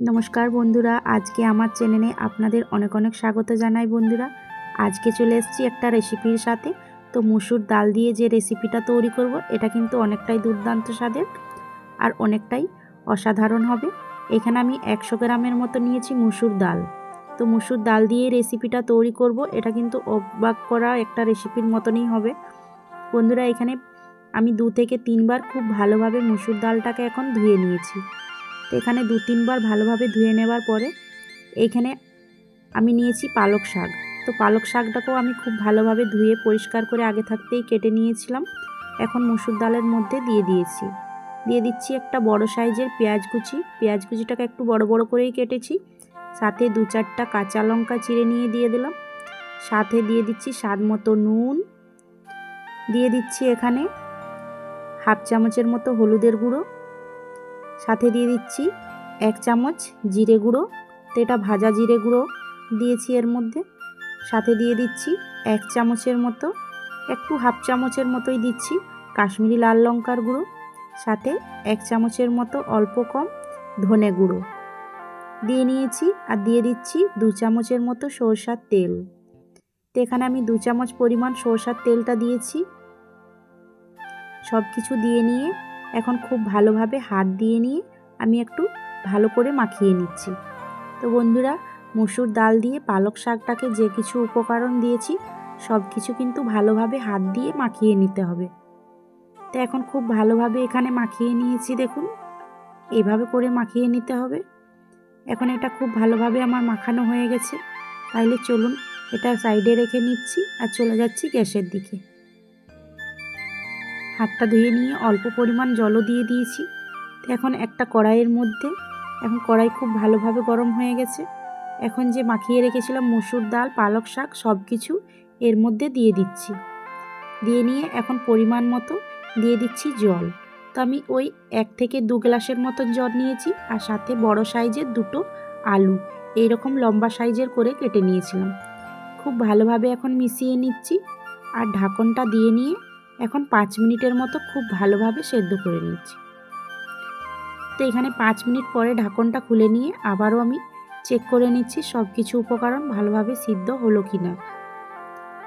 নমস্কার বন্ধুরা, আজকে আমার চ্যানেলে আপনাদের অনেক অনেক স্বাগত জানাই। বন্ধুরা, আজকে চলে এসেছি একটা রেসিপির সাথে। তো মুসুর ডাল দিয়ে যে রেসিপিটা তৈরি করব, এটা কিন্তু অনেকটাই দুর্দান্ত স্বাদের আর অনেকটাই অসাধারণ হবে। এখানে আমি 100 গ্রামের মতো নিয়েছি মুসুর ডাল। তো মুসুর ডাল দিয়ে রেসিপিটা তৈরি করব, এটা কিন্তু অবাক করা একটা রেসিপির মতনই হবে। বন্ধুরা, এখানে আমি 2 থেকে 3 বার খুব ভালোভাবে মুসুর ডালটাকে এখন ধুয়ে নিয়েছি। তো এখানে 2-3 বার ভালোভাবে ধুয়ে নেবার পরে এইখানে আমি নিয়েছি পালক শাক। তো পালক শাকটাকেও আমি খুব ভালোভাবে ধুয়ে পরিষ্কার করে আগে থাকতেই কেটে নিয়েছিলাম। এখন মুসুর ডালের মধ্যে দিয়ে দিচ্ছি একটা বড় সাইজের পেঁয়াজ কুচি। পেঁয়াজ কুচিটাকে একটু বড় বড় করেই কেটেছি। সাথে 2-4টা কাঁচা লঙ্কা চিড়ে নিয়ে দিয়ে দিলাম। সাথে দিয়ে দিচ্ছি স্বাদ মতো নুন, দিয়ে দিচ্ছি এখানে হাফ চামচের মতো হলুদের গুঁড়ো, সাথে দিয়ে দিচ্ছি 1 চামচ জিরে গুঁড়ো। তো এটা ভাজা জিরে গুঁড়ো দিয়েছি এর মধ্যে। সাথে দিয়ে দিচ্ছি 1 চামচের মতো, একটু হাফ চামচের মতোই দিচ্ছি কাশ্মীরি লাল লঙ্কার গুঁড়ো। সাথে 1 চামচের মতো অল্প কম ধনে গুঁড়ো দিয়ে নিয়েছি। আর দিয়ে দিচ্ছি 2 চামচের মতো সরষার তেল। তো এখানে আমি 2 চামচ পরিমাণ সরষার তেলটা দিয়েছি। সব কিছু দিয়ে নিয়ে এখন খুব ভালোভাবে হাত দিয়ে নিয়ে আমি একটু ভালো করে মাখিয়ে নিচ্ছি। তো বন্ধুরা, মুসুর ডাল দিয়ে পালক শাকটাকে যে কিছু উপকরণ দিয়েছি সব কিছু কিন্তু ভালোভাবে হাত দিয়ে মাখিয়ে নিতে হবে। তো এখন খুব ভালোভাবে এখানে মাখিয়ে নিয়েছি, দেখুন এইভাবে করে মাখিয়ে নিতে হবে। এখন এটা খুব ভালোভাবে আমার মাখানো হয়ে গেছে। তাইলে চলুন এটা সাইডে রেখে নিচ্ছি আর চলে যাচ্ছি গ্যাসের দিকে। হাতটা ধুয়ে নিয়ে অল্প পরিমাণ জলও দিয়ে দিয়েছি। তো এখন একটা কড়াইয়ের মধ্যে, এখন কড়াই খুব ভালোভাবে গরম হয়ে গেছে। এখন যে মাখিয়ে রেখেছিলাম মুসুর ডাল, পালক শাক সব কিছু এর মধ্যে দিয়ে দিচ্ছি। দিয়ে নিয়ে এখন পরিমাণ মতো দিয়ে দিচ্ছি জল। তো আমি ওই 1 থেকে 2 গ্লাসের মতো জল নিয়েছি। আর সাথে বড় সাইজের 2টো আলু এইরকম লম্বা সাইজের করে কেটে নিয়েছিলাম। খুব ভালোভাবে এখন মিশিয়ে নিচ্ছি আর ঢাকনটা দিয়ে নিয়ে এখন 5 মিনিটের মতো খুব ভালোভাবে সেদ্ধ করে নিচ্ছি। তো এখানে 5 মিনিট পরে ঢাকনটা খুলে নিয়ে আবারও আমি চেক করে নিচ্ছি সব কিছু উপকরণ ভালোভাবে সিদ্ধ হলো কি না।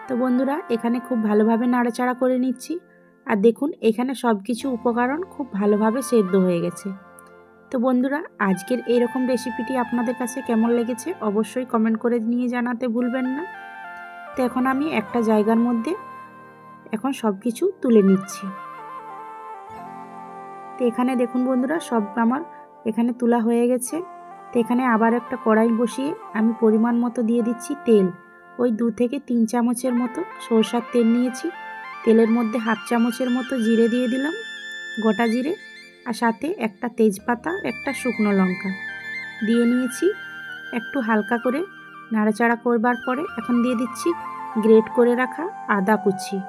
তো বন্ধুরা, এখানে খুব ভালোভাবে নাড়াচাড়া করে নিচ্ছি। আর দেখুন এখানে সব কিছু উপকরণ খুব ভালোভাবে সেদ্ধ হয়ে গেছে। তো বন্ধুরা, আজকের এইরকম রেসিপিটি আপনাদের কাছে কেমন লেগেছে অবশ্যই কমেন্ট করে নিয়ে জানাতে ভুলবেন না। তো এখন আমি একটা জায়গার মধ্যে এখন সব কিছু তুলে নিচ্ছি। তো এখানে দেখুন বন্ধুরা, সব আমার এখানে তোলা হয়ে গেছে। তো এখানে আবার একটা কড়াই বসিয়ে আমি পরিমাণ মতো দিয়ে দিচ্ছি তেল। ওই 2 থেকে 3 চামচের মতো সরষার তেল নিয়েছি। তেলের মধ্যে হাফ চামচের মতো জিরে দিয়ে দিলাম, গোটা জিরে। আর সাথে একটা তেজপাতা, একটা শুকনো লঙ্কা দিয়ে নিয়েছি। একটু হালকা করে নাড়াচাড়া করবার পরে এখন দিয়ে দিচ্ছি গ্রেট করে রাখা আদা কুচি।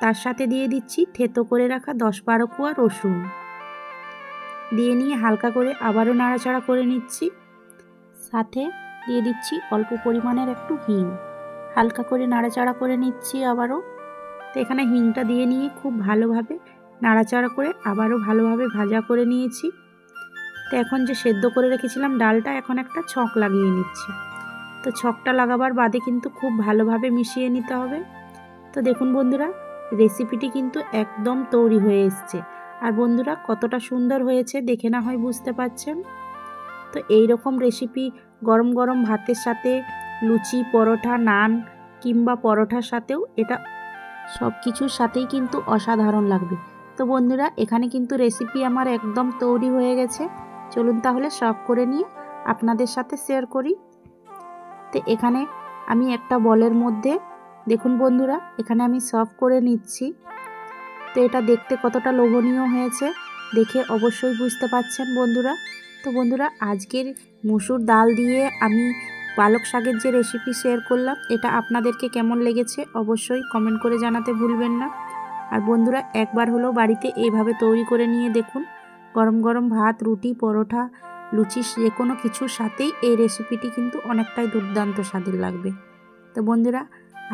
তার সাথে দিয়ে দিচ্ছি থেতো করে রাখা 10-12 কোয়া রসুন দিয়ে নিয়ে হালকা করে আবারও নাড়াচাড়া করে নিচ্ছি। সাথে দিয়ে দিচ্ছি অল্প পরিমাণের একটু হিং, হালকা করে নাড়াচাড়া করে নিচ্ছি আবারও। তো এখানে হিংটা দিয়ে নিয়ে খুব ভালোভাবে নাড়াচাড়া করে আবারও ভালোভাবে ভাজা করে নিয়েছি। তো এখন যে সেদ্ধ করে রেখেছিলাম ডালটা, এখন একটা ছক লাগিয়ে নিচ্ছি। তো ছকটা লাগাবার বাদে কিন্তু খুব ভালোভাবে মিশিয়ে নিতে হবে। তো দেখুন বন্ধুরা, রেসিপিটি কিন্তু একদম তৈরি হয়ে এসছে। আর বন্ধুরা, কতটা সুন্দর হয়েছে দেখে না হয় বুঝতে পারছেন। তো এই রকম রেসিপি গরম গরম ভাতের সাথে, লুচি, পরোটা, নান কিংবা পরোটার সাথেও এটা সব কিছুর সাথেই কিন্তু অসাধারণ লাগবে। তো বন্ধুরা, এখানে কিন্তু রেসিপি আমার একদম তৈরি হয়ে গেছে। চলুন তাহলে সার্ভ করে নিয়ে আপনাদের সাথে শেয়ার করি। তো এখানে আমি একটা বলের মধ্যে, দেখুন বন্ধুরা, এখানে আমি সার্ভ করে নিচ্ছি। তো এটা দেখতে কতটা লোভনীয় হয়েছে দেখে অবশ্যই বুঝতে পারছেন বন্ধুরা। তো বন্ধুরা, আজকের মুসুর ডাল দিয়ে আমি পালক শাকের যে রেসিপি শেয়ার করলাম, এটা আপনাদেরকে কেমন লেগেছে অবশ্যই কমেন্ট করে জানাতে ভুলবেন না। আর বন্ধুরা, একবার হলেও বাড়িতে এইভাবে তৈরি করে নিয়ে দেখুন। গরম গরম ভাত, রুটি, পরোটা, লুচি যে কোনো কিছুর সাথেই এই রেসিপিটি কিন্তু অনেকটাই দুর্দান্ত স্বাদের লাগবে। তো বন্ধুরা,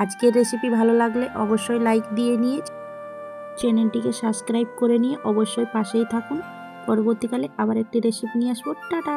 আজকের রেসিপি ভালো লাগলে অবশ্যই লাইক দিয়ে নিয়ে চ্যানেলটিকে সাবস্ক্রাইব করে নিয়ে অবশ্যই পাশেই থাকুন। পরবর্তীকালে আবার একটি রেসিপি নিয়ে আসবো। টাটা।